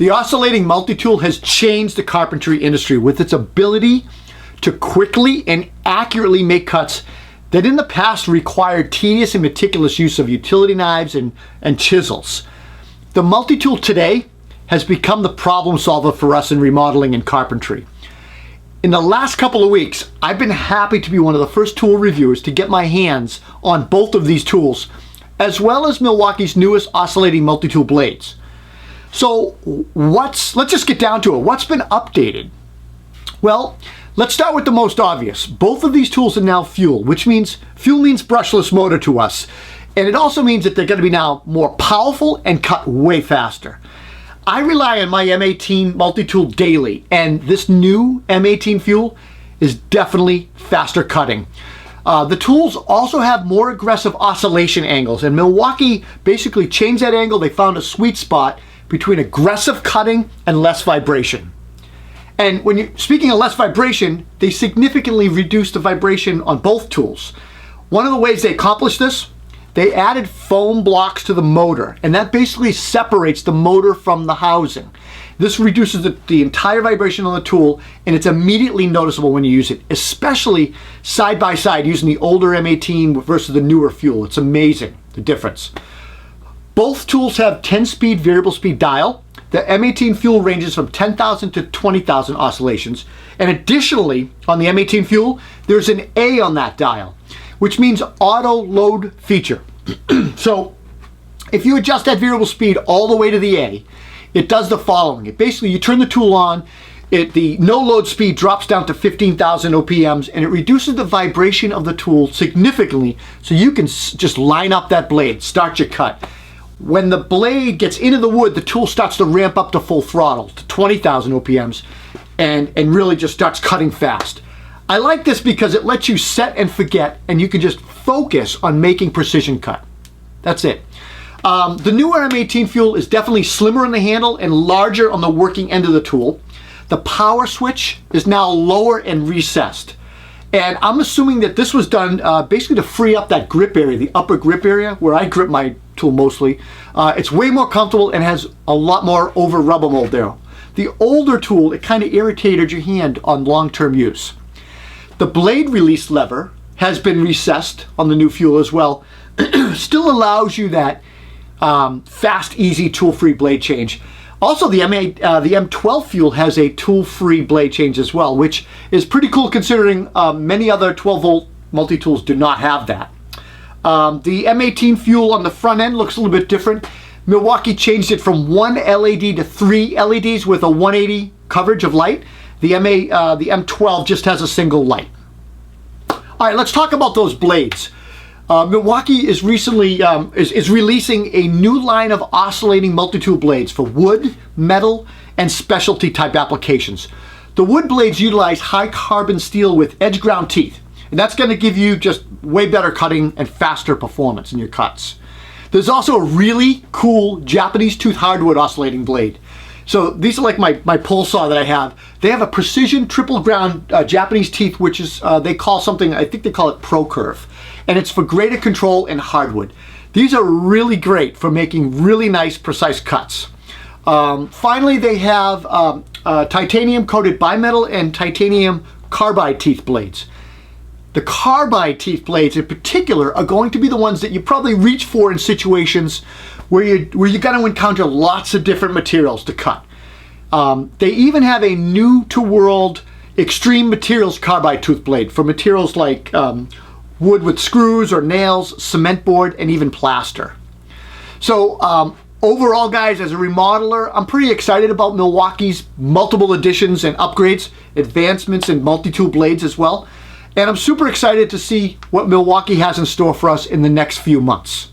The Oscillating Multi-Tool has changed the carpentry industry with its ability to quickly and accurately make cuts that in the past required tedious and meticulous use of utility knives and chisels. The multi-tool today has become the problem solver for us in remodeling and carpentry. In the last couple of weeks, I've been happy to be one of the first tool reviewers to get my hands on both of these tools, as well as Milwaukee's newest Oscillating Multi-Tool Blades. So let's just get down to it. What's been updated? Well, let's start with the most obvious. Both of these tools are now fuel, which means fuel means brushless motor to us. And it also means that they're going to be now more powerful and cut way faster. I rely on my M18 multi-tool daily, and this new M18 fuel is definitely faster cutting. The tools also have more aggressive oscillation angles, and Milwaukee basically changed that angle. They found a sweet spot between aggressive cutting and less vibration. And when you're speaking of less vibration, they significantly reduced the vibration on both tools. One of the ways they accomplished this, they added foam blocks to the motor, and that basically separates the motor from the housing. This reduces the entire vibration on the tool, and it's immediately noticeable when you use it, especially side by side using the older M18 versus the newer fuel. It's amazing, the difference. Both tools have 10-speed variable speed dial. The M18 fuel ranges from 10,000 to 20,000 oscillations. And additionally, on the M18 fuel, there's an A on that dial, which means auto load feature. So if you adjust that variable speed all the way to the A, it does the following. It basically, you turn the tool on, the no load speed drops down to 15,000 OPMs, and it reduces the vibration of the tool significantly so you can just line up that blade, start your cut. When the blade gets into the wood, the tool starts to ramp up to full throttle to 20,000 OPMs and really just starts cutting fast. I like this because it lets you set and forget, and you can just focus on making precision cut. That's it. The newer M18 fuel is definitely slimmer on the handle and larger on the working end of the tool. The power switch is now lower and recessed. And I'm assuming that this was done basically to free up that grip area, the upper grip area, where I grip my tool mostly. It's way more comfortable and has a lot more over rubber mold there. The older tool, it kind of irritated your hand on long-term use. The blade release lever has been recessed on the new fuel as well. Still allows you that fast, easy, tool-free blade change. Also, the M12 fuel has a tool-free blade change as well, which is pretty cool considering many other 12-volt multi-tools do not have that. The M18 fuel on the front end looks a little bit different. Milwaukee changed it from 1 LED to 3 LEDs with a 180 coverage of light. The M12 just has a single light. All right, let's talk about those blades. Milwaukee is recently is releasing a new line of oscillating multi-tool blades for wood, metal, and specialty type applications. The wood blades utilize high carbon steel with edge ground teeth, and that's going to give you just way better cutting and faster performance in your cuts. There's also a really cool Japanese tooth hardwood oscillating blade. So these are like my pole saw that I have. They have a precision triple ground Japanese teeth, which is they call something, I think they call it Pro Curve. And it's for greater control in hardwood. These are really great for making really nice, precise cuts. Finally, they have titanium coated bimetal and titanium carbide teeth blades. The carbide teeth blades in particular are going to be the ones that you probably reach for in situations where you're going to encounter lots of different materials to cut. They even have a new to world extreme materials carbide tooth blade for materials like wood with screws or nails, cement board, and even plaster. So overall, guys, as a remodeler, I'm pretty excited about Milwaukee's multiple additions and upgrades, advancements in multi-tool blades as well. And I'm super excited to see what Milwaukee has in store for us in the next few months.